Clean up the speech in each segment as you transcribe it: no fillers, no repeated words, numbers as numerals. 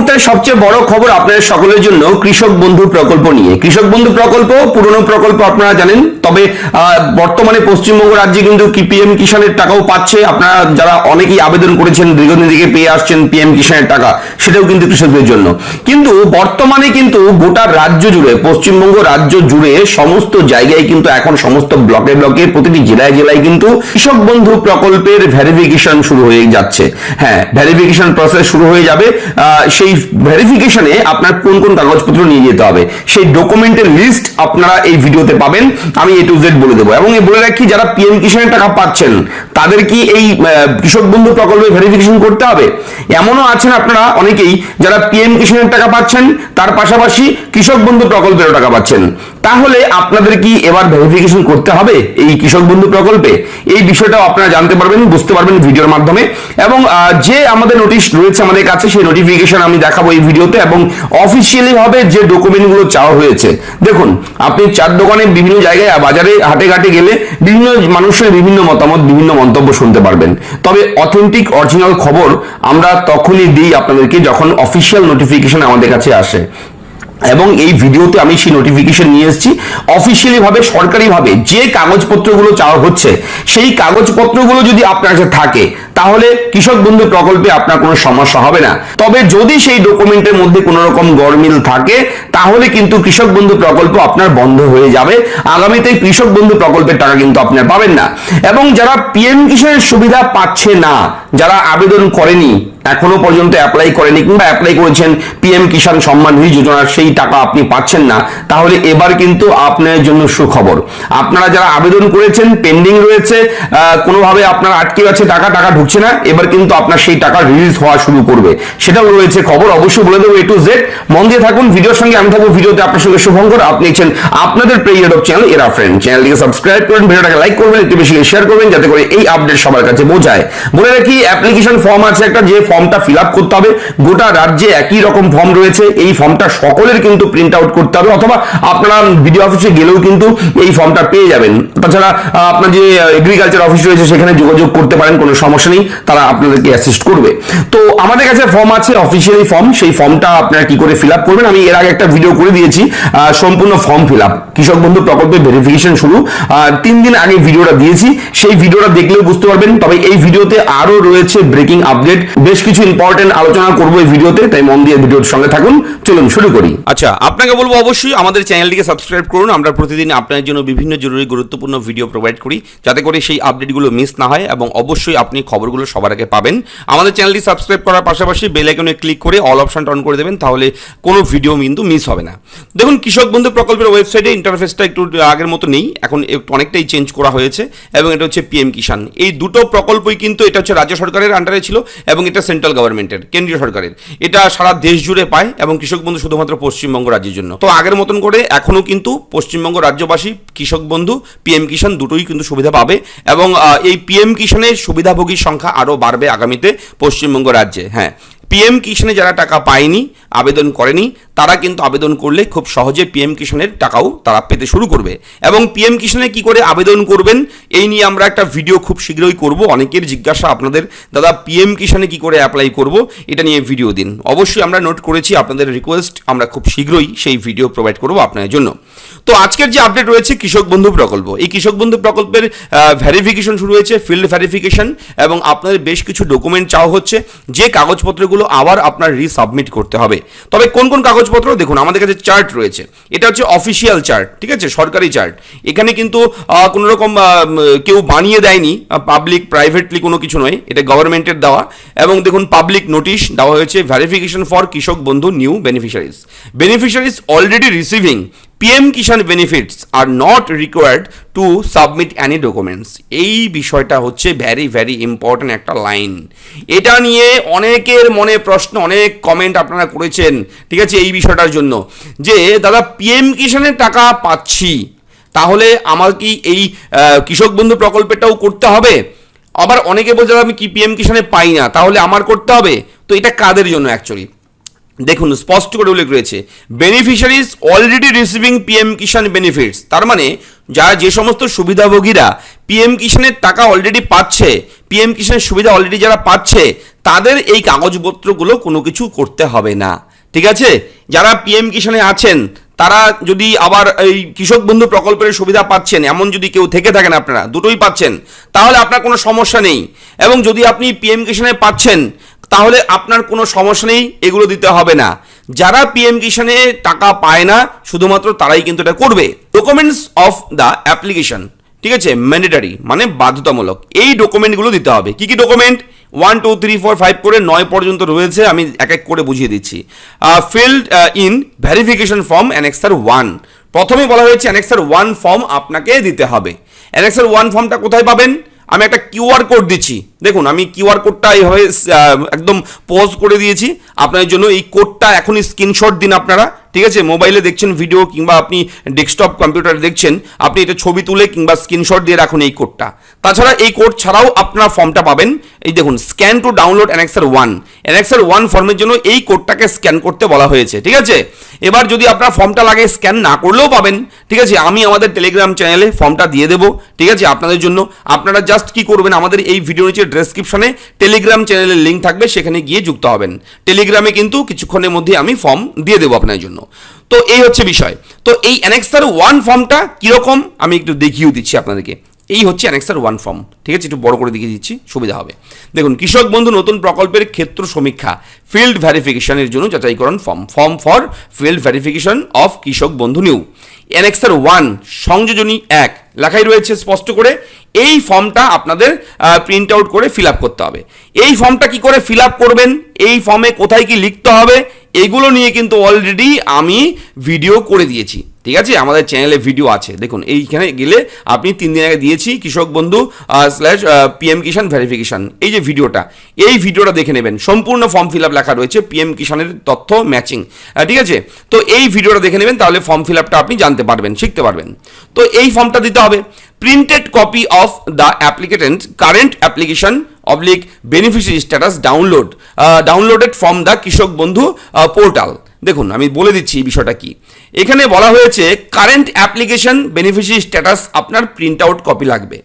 মুহূর্তের সবচেয়ে বড় খবর আপনাদের সকলের জন্য কৃষক বন্ধু প্রকল্প নিয়ে। কৃষক বন্ধু প্রকল্প পুরনো প্রকল্প আপনারা জানেন, তবে বর্তমানে পশ্চিমবঙ্গ রাজ্যে কিন্তু পিএম কিষানের টাকাও পাচ্ছে। আপনারা যারা অনেকেই আবেদন করেছেন, দীর্ঘদিন থেকে পেয়ে আসছেন পিএম কিষানের টাকা, সেটাও কিন্তু কৃষকদের জন্য। কিন্তু বর্তমানে কিন্তু গোটা রাজ্য জুড়ে, পশ্চিমবঙ্গ রাজ্য জুড়ে সমস্ত জায়গায় কিন্তু এখন সমস্ত ব্লকে ব্লকে প্রতিটি জেলায় জেলায় কিন্তু কৃষক বন্ধু প্রকল্পের ভেরিফিকেশন শুরু হয়ে যাচ্ছে। হ্যাঁ, ভেরিফিকেশন প্রসেস শুরু হয়ে যাবে। সেই ভেরিফিকেশনে আপনার কোন কোন কাগজপত্র নিয়ে যেতে হবে, সেই ডকুমেন্টের লিস্ট আপনারা এই ভিডিওতে পাবেন। আমি A to Z বলে দেবো। এবং বলে রাখি, যারা পিএম কিষানের টাকা পাচ্ছেন তাদের কি এই কৃষক বন্ধু প্রকল্পে ভেরিফিকেশন করতে হবে? এমনও আছেন আপনারা অনেকেই যারা পিএম কিষানের টাকা পাচ্ছেন, তার পাশাপাশি কৃষক বন্ধু প্রকল্পেরও টাকা পাচ্ছেন। তাহলে আপনাদের কি এবার ভেরিফিকেশন করতে হবে এই কৃষক বন্ধু প্রকল্পে? এই বিষয়টাও আপনারা জানতে পারবেন, বুঝতে পারবেন ভিডিওর মাধ্যমে। এবং যে আমাদের নোটিশ রয়েছে আমাদের কাছে, সেই নোটিফিকেশন আমি দেখাবো এই ভিডিওতে। এবং অফিসিয়ালি ভাবে যে ডকুমেন্টগুলো চাওয়া হয়েছে, দেখুন, আপনি চার দোকানে, বিভিন্ন জায়গায়, বাজারে, হাটে ঘাটে গেলে বিভিন্ন মানুষের বিভিন্ন মতামত, বিভিন্ন মন্তব্য শুনতে পারবেন। তবে অথেন্টিক অরিজিনাল খবর আমরা তখনই দিই আপনাদেরকে যখন অফিসিয়াল নোটিফিকেশন আমাদের কাছে আসে। এবং এই ভিডিওতে আমি সেই নোটিফিকেশন নিয়ে এসেছি। অফিসিয়ালি ভাবে, সরকারি ভাবে যে কাগজপত্রগুলো চাওয়া হচ্ছে, সেই কাগজপত্রগুলো যদি আপনার কাছে থাকে, তাহলে কৃষক বন্ধু প্রকল্পে আপনার কোনো সমস্যা হবে না। তবে যদি সেই ডকুমেন্টের মধ্যে কোনো রকম গরমিল থাকে, তাহলে কিন্তু কৃষক বন্ধু প্রকল্প আপনার বন্ধ হয়ে যাবে। আগামীতে কৃষক বন্ধু প্রকল্পের টাকা কিন্তু আপনার পাবেন না। এবং যারা পিএম কিষানের সুবিধা পাচ্ছে না, যারা আবেদন করেনি, এখনো পর্যন্ত অ্যাপ্লাই করেনি, কিংবা অ্যাপ্লাই করেছেন পিএম কিষান সম্মান নিধি যোজনার, সেই টাকা আপনি পাচ্ছেন না, তাহলে এবার কিন্তু আপনার জন্য সুখবর। আপনারা যারা আবেদন করেছেন, পেন্ডিং রয়েছে, কোনোভাবে আপনার আটকে আছে, টাকা ঢুকছে না, এবার কিন্তু আপনার সেই টাকা রিলিজ হওয়া শুরু করবে, সেটাও রয়েছে খবর। অবশ্যই বলে দেবো A to Z। মন দিয়ে থাকুন ভিডিওর সঙ্গে, আমি থাকবো ভিডিওতে আপনার সঙ্গে শুভঙ্কর। আপনি দেখছেন আপনাদের প্রিয় ইউটিউব চ্যানেল এরা ফ্রেন্ড। চ্যানেলটিকে সাবস্ক্রাইব করবেন, ভিডিওটাকে লাইক করবেন, একটু বেশি শেয়ার করবেন, যাতে করে এই আপডেট সবার কাছে পৌঁছায়। বলে রাখি, অ্যাপ্লিকেশন ফর্ম আছে একটা, যে ফর্মটা ফিল আপ করতে হবে। গোটা রাজ্যে একই রকম ফর্ম রয়েছে, এই ফর্মটা সকলের কিন্তু প্রিন্ট আউট করতে হবে, অথবা আপনারা বিডিও অফিসে গেলেও কিন্তু এই ফর্মটা পেয়ে যাবেন। তাছাড়া আপনার যে এগ্রিকালচার অফিস রয়েছে, সেখানে যোগাযোগ করতে পারেন, কোনো সমস্যা নেই, তারা আপনাদেরকে অ্যাসিস্ট করবে। তো আমাদের কাছে ফর্ম আছে, অফিসিয়ালি ফর্ম। সেই ফর্মটা আপনারা কি করে ফিল আপ করবেন, আমি এর আগে একটা ভিডিও করে দিয়েছি, সম্পূর্ণ ফর্ম ফিল আপ, কৃষক বন্ধু প্রকল্পের ভেরিফিকেশন শুরু, 3 দিন আগে ভিডিওটা দিয়েছি। সেই ভিডিওটা দেখলেও বুঝতে পারবেন। তবে এই ভিডিওতে আরো রয়েছে ব্রেকিং আপডেট, বেশ কিছু ইম্পর্টেন্ট আলোচনা করবো এই ভিডিওতে, তাই মন দিয়ে ভিডিওর সঙ্গে থাকুন। চলুন শুরু করি। আচ্ছা, আপনাকে বলবো অবশ্যই আমাদের চ্যানেলটিকে সাবস্ক্রাইব করুন। আমরা প্রতিদিন আপনার জন্য বিভিন্ন জরুরি গুরুত্বপূর্ণ ভিডিও প্রোভাইড করি, যাতে করে সেই আপডেটগুলো মিস না হয়, এবং অবশ্যই আপনি খবরগুলো সবার আগে পাবেন। আমাদের চ্যানেলটি সাবস্ক্রাইব করার পাশাপাশি বেল আইকনে ক্লিক করে অল অপশনটা অন করে দেবেন, তাহলে কোনো ভিডিও কিন্তু মিস হবে না। দেখুন, কৃষক বন্ধু প্রকল্পের ওয়েবসাইটে ইন্টারফেসটা একটু আগের মতো নেই, এখন একটু অনেকটাই চেঞ্জ করা হয়েছে। এবং এটা হচ্ছে পিএম কিষান। এই দুটো প্রকল্পই কিন্তু, এটা হচ্ছে রাজ্য সরকারের আন্ডারে ছিল, এবং এটা সেন্ট্রাল গভর্নমেন্টের, কেন্দ্রীয় সরকারের। এটা সারা দেশ জুড়ে পায়, এবং কৃষক বন্ধু শুধুমাত্র পশ্চিমবঙ্গ রাজ্যের জন্য। তো আগের মতন করে এখনো কিন্তু পশ্চিমবঙ্গ রাজ্যবাসী কৃষক বন্ধু, পিএম কিষান দুটোই কিন্তু সুবিধা পাবে। এবং এই পিএম কিষানের সুবিধাভোগীর সংখ্যা আরও বাড়বে আগামীতে পশ্চিমবঙ্গ রাজ্যে। হ্যাঁ, পিএম কিষানে যারা টাকা পায়নি, আবেদন করেনি, তারা কিন্তু আবেদন করলে খুব সহজে পিএম কিষানের টাকাও তারা পেতে শুরু করবে। এবং পিএম কিষানে কি করে আবেদন করবেন, এই নিয়ে আমরা একটা ভিডিও খুব শীঘ্রই করব। অনেকের জিজ্ঞাসা আপনাদের, দাদা পিএম কিষানে কি করে অ্যাপ্লাই করব, এটা নিয়ে ভিডিও দিন। অবশ্যই আমরা নোট করেছি আপনাদের রিকোয়েস্ট, আমরা খুব শীঘ্রই সেই ভিডিও প্রোভাইড করব আপনাদের জন্য। তো আজকের যে আপডেট রয়েছে কৃষক বন্ধু প্রকল্প, এই কৃষক বন্ধু প্রকল্পের ভেরিফিকেশন শুরু হয়েছে, ফিল্ড ভেরিফিকেশন। এবং আপনাদের বেশ কিছু ডকুমেন্ট চাওয়া হচ্ছে, যে কাগজপত্রগুলো আবার আপনার রিসাবমিট করতে হবে। তবে কোন কোন কাগজপত্র, দেখুন আমাদের কাছে চার্ট রয়েছে। এটা হচ্ছে অফিসিয়াল চার্ট, ঠিক আছে, সরকারি চার্ট। এখানে কিন্তু কোনো রকম কেউ বানিয়ে দেয়নি, পাবলিক প্রাইভেটলি কোনো কিছু নয়, এটা গভর্নমেন্টের দেওয়া। এবং দেখুন, পাবলিক নোটিশ দেওয়া হয়েছে, ভেরিফিকেশন ফর কৃষক বন্ধু new beneficiaries already receiving PM Kisan benefits are not required to submit any documents. এই বিষয়টা হচ্ছে ভ্যারি ভ্যারি ইম্পর্ট্যান্ট একটা লাইন। এটা নিয়ে অনেকের মনে প্রশ্ন, অনেক কমেন্ট আপনারা করেছেন, ঠিক আছে, এই বিষয়টার জন্য, যে দাদা পিএম কিষানের টাকা পাচ্ছি, তাহলে আমার কি এই কৃষক বন্ধু প্রকল্পটাও করতে হবে? আবার অনেকে বলছে আমি কি পিএম কিষানে পাই না, তাহলে আমার করতে হবে। তো এটা কাদের জন্য অ্যাকচুয়ালি? দেখুন, স্পষ্ট করে উল্লেখ রয়েছে, beneficiaries already receiving PM Kisan benefits. তার মানে যারা, যে সমস্ত সুবিধাভোগীরা পিএম কিষানের টাকা অলরেডি পাচ্ছে, পিএম কিষানের সুবিধা অলরেডি যারা পাচ্ছে, তাদের এই কাগজপত্রগুলো কোনো কিছু করতে হবে না, ঠিক আছে। যারা পিএম কিষাণে আছেন তারা যদি আবার এই কৃষক বন্ধু প্রকল্পের সুবিধা পাচ্ছেন, এমন যদি কেউ থেকে থাকেন, আপনারা দুটোই পাচ্ছেন, তাহলে আপনার কোনো সমস্যা নেই। এবং যদি আপনি পিএম কিষাণে পাচ্ছেন তাহলে আপনার কোনো সমস্যা নেই, এগুলো দিতে হবে না। যারা পিএম কিষাণে টাকা পায় না শুধুমাত্র তারাই কিন্তু এটা করবে। ডকুমেন্টস অফ দ্য অ্যাপ্লিকেশন, ঠিক আছে, ম্যান্ডেটারি মানে বাধ্যতামূলক। এই ডকুমেন্টগুলো দিতে হবে। কি কি ডকুমেন্ট? 1 2 3 4 5 করে 9 পর্যন্ত রয়েছে, আমি এক এক করে বুঝিয়ে দিচ্ছি। Field in verification form annexure 1। প্রথমে বলা হয়েছে অ্যানেক্সার 1 ফর্ম আপনাকে দিতে হবে। অ্যানেক্সার 1 ফর্মটা কোথায় পাবেন? আমি একটা কিউআর কোড দিচ্ছি, দেখুন আমি কিউআর কোডটা এইভাবে একদম পজ করে দিয়েছি আপনাদের জন্য। এই কোডটা এখনই স্ক্রিনশট দিন আপনারা, ঠিক আছে। মোবাইলে দেখছেন ভিডিও কিংবা আপনি ডেস্কটপ কম্পিউটারে দেখছেন, আপনি এটা ছবি তুলে কিংবা স্ক্রিনশট দিয়ে রাখুন এই কোডটা। তাছাড়া এই কোড ছাড়াও আপনারা ফর্মটা পাবেন, এই দেখুন scan to download annexure 1। Annexure 1 ফর্মের জন্য এই কোডটাকে স্ক্যান করতে বলা হয়েছে, ঠিক আছে। এবার যদি আপনার ফর্মটা লাগে স্ক্যান না করলেও পাবেন, ঠিক আছে। আমি আমাদের টেলিগ্রাম চ্যানেলে ফর্মটা দিয়ে দেবো, ঠিক আছে, আপনাদের জন্য। আপনারা জাস্ট কি করবেন, আমাদের এই ভিডিও নিচে ডেসক্রিপশনে টেলিগ্রাম চ্যানেলের লিঙ্ক থাকবে, সেখানে গিয়ে যুক্ত হবেন। টেলিগ্রামে কিন্তু কিছুক্ষণের মধ্যে আমি ফর্ম দিয়ে দেবো আপনাদের জন্য। তো এই হচ্ছে বিষয়। তো এই অ্যানেক্সার 1 ফর্মটা কীরকম আমি একটু দেখিয়েও দিচ্ছি আপনাদেরকে। এই হচ্ছে অ্যানেক্সার 1 ফর্ম, ঠিক আছে, একটু বড় করে দেখিয়ে দিচ্ছি, সুবিধা হবে। দেখুন, কৃষক বন্ধু নতুন প্রকল্পের ক্ষেত্র সমীক্ষা ফিল্ড ভেরিফিকেশনের জন্য যাচাইকরণ form, form for field verification of Krishak বন্ধু নিউ। অ্যানেক্সার 1 সংযোজনী 1 লেখাই রয়েছে স্পষ্ট করে। এই ফর্মটা আপনাদের প্রিন্ট আউট করে ফিল আপ করতে হবে। এই ফর্মটা কি করে ফিল আপ করবেন, এই ফর্মে কোথায় কি লিখতে হবে, এগুলো নিয়ে কিন্তু অলরেডি আমি ভিডিও করে দিয়েছি, ঠিক আছে। আমাদের চ্যানেলে ভিডিও আছে, দেখুন এইখানে গেলে আপনি 3 দিন আগে দিয়েছি কৃষক বন্ধু পিএম কিষাণ ভেরিফিকেশন, এই যে ভিডিওটা, এই ভিডিওটা দেখে নেবেন। সম্পূর্ণ ফর্ম ফিল আপ লেখা রয়েছে, পিএম কিষাণের তথ্য ম্যাচিং, ঠিক আছে। তো এই ভিডিওটা দেখে নেবেন, তাহলে ফর্ম ফিল আপটা আপনি জানতে পারবেন, শিখতে পারবেন। তো এই ফর্মটা দিতে হবে। Printed copy of the applicant current application oblique beneficiary status downloaded from the কৃষক বন্ধু পোর্টাল। দেখুন আমি বলে দিচ্ছি এই বিষয়টা কি। এখানে বলা হয়েছে কারেন্ট অ্যাপ্লিকেশন বেনিফিশিয়ারি স্ট্যাটাস আপনার প্রিন্ট আউট কপি লাগবে।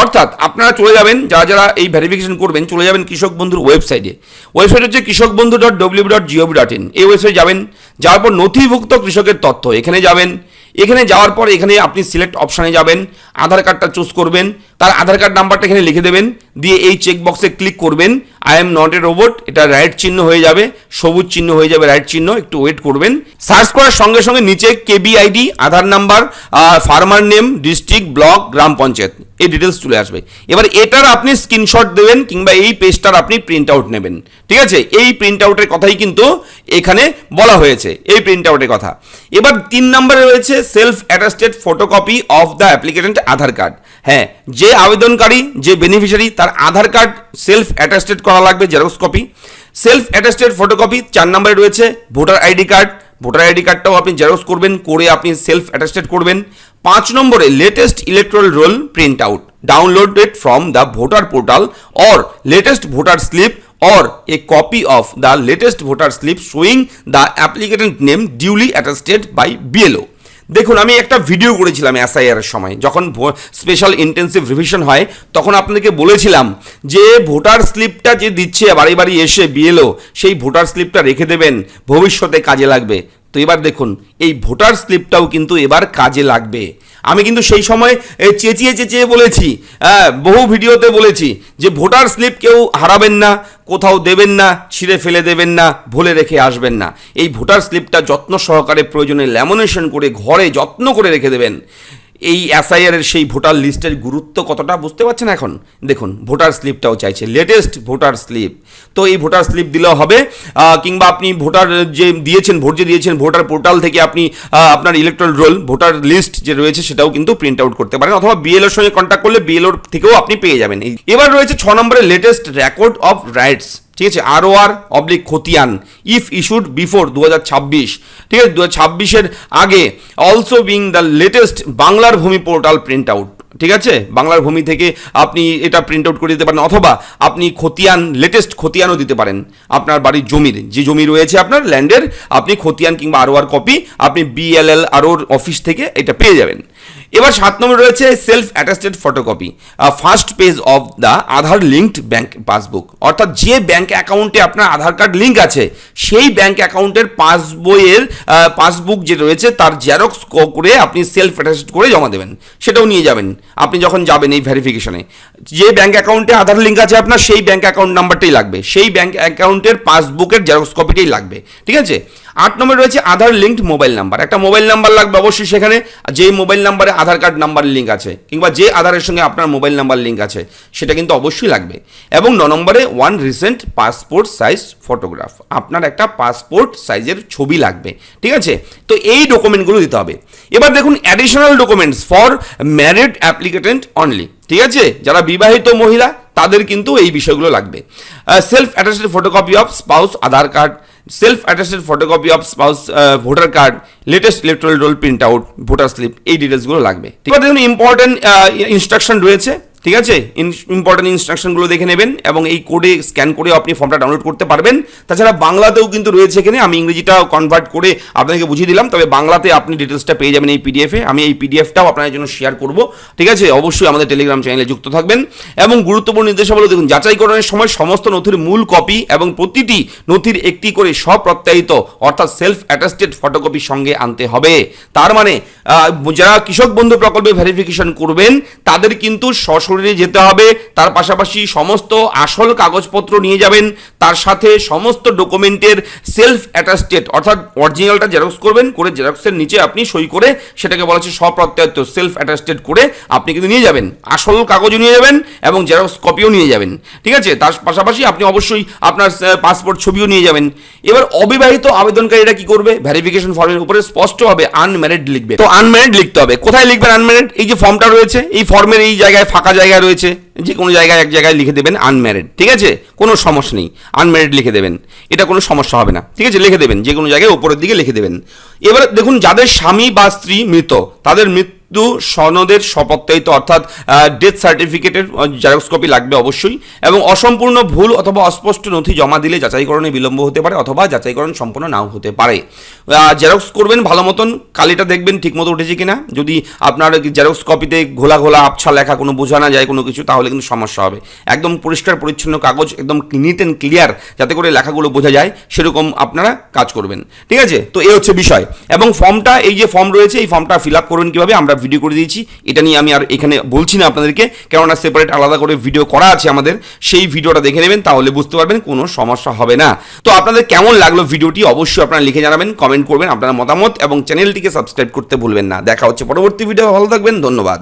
অর্থাৎ আপনারা চলে যাবেন, যারা যারা এই ভেরিফিকেশন করবেন, চলে যাবেন কৃষক বন্ধুর ওয়েবসাইটে। ওয়েবসাইট হচ্ছে kৃষকবন্ধু.www.gov.in। এই ওয়েবসাইটে যাবেন, যাওয়ার পর নথিভুক্ত কৃষকের তথ্য এখানে যাবেন। এখানে যাওয়ার পর এখানে আপনি সিলেক্ট অপশানে যাবেন, আধার কার্ডটা চুজ করবেন, তার আধার কার্ড নাম্বারটা এখানে লিখে দেবেন, দিয়ে এই চেক বক্সে ক্লিক করবেন। I am not a robot, এটা রাইট চিহ্ন হয়ে যাবে, সবুজ চিহ্ন হয়ে যাবে রাইট চিহ্ন, একটু ওয়েট করবেন। সার্চ করার সঙ্গে সঙ্গে নিচে KBID, Aadhaar number, farmer name, district, block, gram panchayat, এই ডিটেলস চলে আসবে। এবার এটার আপনি স্ক্রিনশট দেবেন কিংবা এই পেজটার আপনি প্রিন্ট আউট নেবেন, ঠিক আছে। এই প্রিন্ট আউটের কথাই কিন্তু এখানে বলা হয়েছে, এই প্রিন্ট আউটের কথা। এবার 3 নম্বরে রয়েছে self attested photocopy of the applicant Aadhaar card. হ্যাঁ, যে আবেদনকারী, যে বেনিফিশিয়ারি, তার আধার কার্ড সেলফ অ্যাটাস্টেড করা লাগবে, xerox copy. Self attested photocopy 4 নম্বরে রয়েছে voter ID card. Voter ID কার্ডটাও আপনি জেরক্স করবেন, করে আপনি সেলফ অ্যাটাস্টেড করবেন। 5 নম্বরে latest electoral roll print out downloaded from the voter portal or latest voter slip or a copy of the latest voter slip showing the applicant name duly attested by BLO। দেখুন আমি একটা video করেছিলাম SIR এর সময়, যখন special intensive revision হয় তখন আপনাদেরকে বলেছিলাম যে ভোটার স্লিপটা যে দিচ্ছে বাড়ি বাড়ি এসে বিএলও, সেই ভোটার স্লিপটা রেখে দেবেন, ভবিষ্যতে কাজে লাগবে। তো এবার দেখুন এই ভোটার স্লিপটাও কিন্তু এবার কাজে লাগবে। আমি কিন্তু সেই সময় চেঁচিয়ে চেঁচিয়ে বলেছি, বহু ভিডিওতে বলেছি যে ভোটার স্লিপ কেউ হারাবেন না, কোথাও দেবেন না, ছিঁড়ে ফেলে দেবেন না, ভুলে রেখে আসবেন না। এই ভোটার স্লিপটা যত্ন সহকারে প্রয়োজনে ল্যামিনেশন করে ঘরে যত্ন করে রেখে দেবেন। এই এসআইআর এর সেই ভোটার লিস্টের গুরুত্ব কতটা বুঝতে পারছেন এখন। দেখুন ভোটার স্লিপটাও চাইছে, লেটেস্ট ভোটার স্লিপ। তো এই ভোটার স্লিপ দিলেও হবে, কিংবা আপনি ভোটার যে দিয়েছেন, ভোট যে দিয়েছেন, ভোটার পোর্টাল থেকে আপনি আপনার ইলেকট্রাল রোল ভোটার লিস্ট যে রয়েছে সেটাও কিন্তু প্রিন্ট আউট করতে পারেন, অথবা বিএলওর সঙ্গে কন্ট্যাক্ট করলে বিএলওর থেকেও আপনি পেয়ে যাবেন। এবার রয়েছে 6 নম্বরে লেটেস্ট রেকর্ড অফ রাইটস, ঠিক আছে, ROR/খতিয়ান ইফ ইস্যুড বিফোর 2026, ঠিক আছে, 2026-এর আগে। অলসো বিং দ্য লেটেস্ট বাংলার ভূমি পোর্টাল প্রিন্ট আউট, ঠিক আছে, বাংলার ভূমি থেকে আপনি এটা প্রিন্ট আউট করে দিতে পারেন, অথবা আপনি খতিয়ান, লেটেস্ট খতিয়ানও দিতে পারেন। আপনার বাড়ির জমির যে জমি রয়েছে আপনার ল্যান্ডের, আপনি খতিয়ান কিংবা ROR কপি আপনি BLLROর অফিস থেকে এটা পেয়ে যাবেন। এবার 7 নম্বর রয়েছে self attested photocopy first page of the Aadhaar linked bank passbook, অর্থাৎ যে ব্যাংক অ্যাকাউন্টে আপনার আধার কার্ড লিঙ্ক আছে সেই ব্যাংক অ্যাকাউন্টের পাসবইয়ের পাসবুক যে রয়েছে তার জেরক্স করে আপনি সেলফ অ্যাটাস্টেড করে জমা দেবেন, সেটাও নিয়ে যাবেন আপনি যখন যাবেন এই ভেরিফিকেশনে। যে ব্যাংক অ্যাকাউন্টে আধার লিঙ্ক আছে আপনার সেই ব্যাংক অ্যাকাউন্ট নাম্বারটাই লাগবে, সেই ব্যাংক অ্যাকাউন্টের পাসবুকের জেরক্স কপিটাই লাগবে, ঠিক আছে। 8 নম্বরে রয়েছে আধার লিঙ্কড মোবাইল নাম্বার, একটা মোবাইল নাম্বার লাগবে অবশ্যই সেখানে, যে মোবাইল নাম্বারে আধার কার্ড নাম্বার লিঙ্ক আছে কিংবা যে আধারের সঙ্গে আপনার মোবাইল নাম্বার লিঙ্ক আছে সেটা কিন্তু অবশ্যই লাগবে। এবং 9 নম্বরে 1 রিসেন্ট পাসপোর্ট সাইজ ফটোগ্রাফ, আপনার একটা পাসপোর্ট সাইজের ছবি লাগবে, ঠিক আছে। তো এই ডকুমেন্টগুলো দিতে হবে। এবার দেখুন additional documents for married applicant only, ঠিক আছে, যারা বিবাহিত মহিলা তাদের কিন্তু এই বিষয়গুলো লাগবে। Self attested photocopy of spouse Aadhaar card, self attested photocopy of spouse voter card, latest electoral roll print out, voter slip, এই ডিটেলসগুলো লাগবে। এবার দেখুন ইম্পর্টেন্ট ইনস্ট্রাকশন রয়েছে, ঠিক আছে, ইম্পর্টেন্ট ইনস্ট্রাকশনগুলো দেখে নেবেন এবং এই কোডে স্ক্যান করে আপনি ফর্মটা ডাউনলোড করতে পারবেন। তাছাড়া বাংলাতেও কিন্তু রয়েছে এখানে, আমি ইংরেজিটা কনভার্ট করে আপনাকে বুঝিয়ে দিলাম, তবে বাংলাতে আপনি ডিটেলসটা পেয়ে যাবেন এই পিডিএফে। আমি এই পিডিএফটাও আপনাদের জন্য শেয়ার করব, ঠিক আছে। অবশ্যই আমাদের টেলিগ্রাম চ্যানেলে যুক্ত থাকবেন। এবং গুরুত্বপূর্ণ নির্দেশাবলী দেখুন, যাচাইকরণের সময় সমস্ত নথির মূল কপি এবং প্রতিটি নথির একটি করে স্বপ্রত্যায়িত অর্থাৎ সেলফ অ্যাটাস্টেড ফটোকপি সঙ্গে আনতে হবে। তার মানে যারা কৃষক বন্ধু প্রকল্পে ভেরিফিকেশন করবেন তাদের কিন্তু সশরীরে যেতে হবে, তার পাশাপাশি সমস্ত আসল কাগজপত্র নিয়ে যাবেন, তার সাথে সমস্ত ডকুমেন্টের সেলফ অ্যাটাস্টেড অর্থাৎ অরিজিনালটা জেরক্স করবেন, করে জেরক্সের নিচে আপনি সই করে সেটাকে বলা হচ্ছে স্বপ্রত্যায়িত সেলফ অ্যাটাস্টেড করে আপনি কিন্তু নিয়ে যাবেন, আসল কাগজও নিয়ে যাবেন এবং জেরক্স কপিও নিয়ে যাবেন, ঠিক আছে। তার পাশাপাশি আপনি অবশ্যই আপনার পাসপোর্ট ছবিও নিয়ে যাবেন। এবার অবিবাহিত আবেদনকারীরা কি করবে, ভেরিফিকেশন ফর্মের উপরে স্পষ্টভাবে আনম্যারিড লিখবে। তো আনম্যারিড লিখতে হবে, কোথায় লিখবেন আনম্যারিড, এই যে ফর্মটা রয়েছে এই ফর্মের এই জায়গায় ফাঁকা জায়গা রয়েছে, যে কোনো জায়গায় এক জায়গায় লিখে দেবেন আনম্যারিড, ঠিক আছে, কোনো সমস্যা নেই, আনম্যারিড লিখে দেবেন, এটা কোনো সমস্যা হবে না, ঠিক আছে, লিখে দেবেন যে কোনো জায়গায় উপরের দিকে লিখে দেবেন। এবার দেখুন যাদের স্বামী বা স্ত্রী মৃত তাদের মৃত্যু সনদের সপত্যায়িত অর্থাৎ ডেথ সার্টিফিকেটের জেরক্স কপি লাগবে অবশ্যই। এবং অসম্পূর্ণ ভুল অথবা অস্পষ্ট নথি জমা দিলে যাচাইকরণে বিলম্ব হতে পারে অথবা যাচাইকরণ সম্পূর্ণ নাও হতে পারে। জেরক্স করবেন ভালো মতন, কালিটা দেখবেন ঠিক মতো উঠেছে কিনা, যদি আপনার জেরক্স কপিতে ঘোলা ঘোলা আবছা লেখা কোনো বোঝা না যায় কোনো কিছু তাহলে কিন্তু সমস্যা হবে। একদম পরিষ্কার পরিচ্ছন্ন কাগজ, একদম নিট অ্যান্ড ক্লিয়ার যাতে করে লেখাগুলো বোঝা যায় সেরকম আপনারা কাজ করবেন, ঠিক আছে। তো এই হচ্ছে বিষয়। এবং ফর্মটা, এই যে ফর্ম রয়েছে এই ফর্মটা ফিল আপ করবেন কীভাবে আমরা ভিডিও করে দিয়েছি, এটা নিয়ে আমি আর এখানে বলছি না আপনাদেরকে, কেননা সেপারেট আলাদা করে ভিডিও করা আছে আমাদের, সেই ভিডিওটা দেখে নেবেন তাহলে বুঝতে পারবেন, কোনো সমস্যা হবে না। তো আপনাদের কেমন লাগলো ভিডিওটি অবশ্যই আপনারা লিখে জানাবেন, কমেন্ট করবেন আপনার মতামত এবং চ্যানেলটিকে সাবস্ক্রাইব করতে ভুলবেন না। দেখা হচ্ছে পরবর্তী ভিডিও, ভালো থাকবেন, ধন্যবাদ।